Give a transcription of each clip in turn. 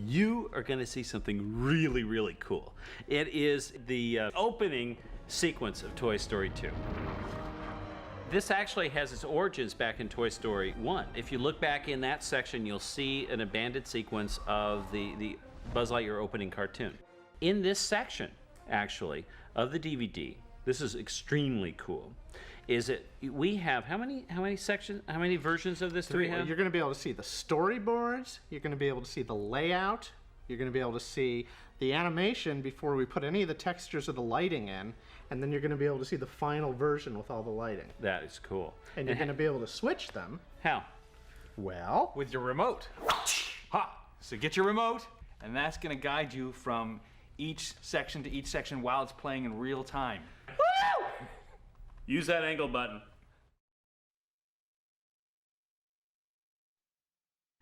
you are going to see something really, really cool. It is the opening sequence of Toy Story 2. This actually has its origins back in Toy Story 1. If you look back in that section, you'll see an abandoned sequence of the Buzz Lightyear opening cartoon. In this section, actually, of the DVD, this is extremely cool, is it we have how many sections, how many versions of this do we have? You're going to be able to see the storyboards, you're going to be able to see the layout, you're going to be able to see the animation before we put any of the textures or the lighting in, and then you're going to be able to see the final version with all the lighting. That is cool. And you're going to be able to switch them. How? Well, with your remote. Ha! So get your remote, and that's going to guide you from each section to each section while it's playing in real time. Woo! Use that angle button.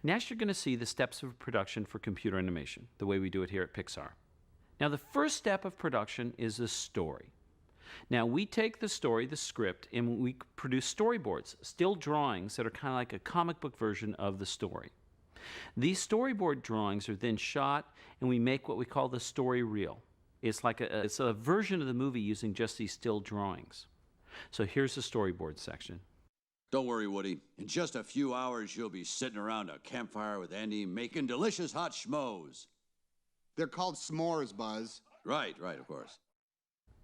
Next, you're going to see the steps of production for computer animation, the way we do it here at Pixar. Now, the first step of production is the story. Now, we take the story, the script, and we produce storyboards, still drawings that are kind of like a comic book version of the story. These storyboard drawings are then shot, and we make what we call the story reel. It's like it's a version of the movie using just these still drawings. So here's the storyboard section. Don't worry, Woody. In just a few hours, you'll be sitting around a campfire with Andy making delicious hot schmoes. They're called s'mores, Buzz. Right, of course.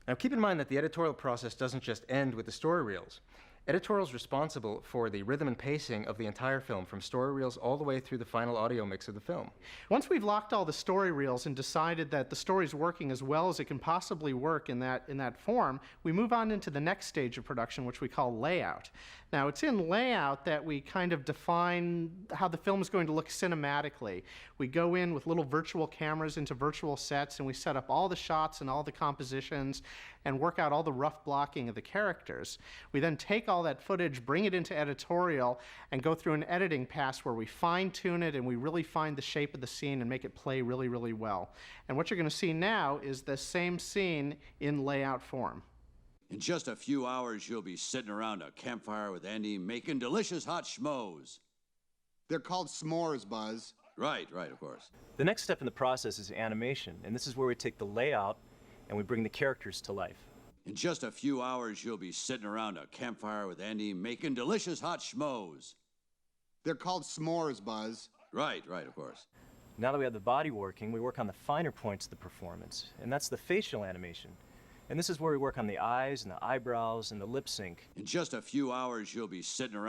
Now keep in mind that the editorial process doesn't just end with the story reels. Editorial's responsible for the rhythm and pacing of the entire film, from story reels all the way through the final audio mix of the film. once we've locked all the story reels and decided that the story's working as well as it can possibly work in that form, we move on into the next stage of production, which we call layout. Now, it's in layout that we kind of define how the film is going to look cinematically. We go in with little virtual cameras into virtual sets, and we set up all the shots and all the compositions and work out all the rough blocking of the characters. We then take all that footage, bring it into editorial, and go through an editing pass where we fine-tune it and we really find the shape of the scene and make it play really, really well. And what you're going to see now is the same scene in layout form. In just a few hours, you'll be sitting around a campfire with Andy making delicious hot schmoes. They're called s'mores, Buzz. Right, of course. The next step in the process is animation, and this is where we take the layout and we bring the characters to life. In just a few hours, you'll be sitting around a campfire with Andy making delicious hot schmoes. They're called s'mores, Buzz. Right, of course. Now that we have the body working, we work on the finer points of the performance, and that's the facial animation. And this is where we work on the eyes and the eyebrows and the lip sync. In just a few hours, you'll be sitting around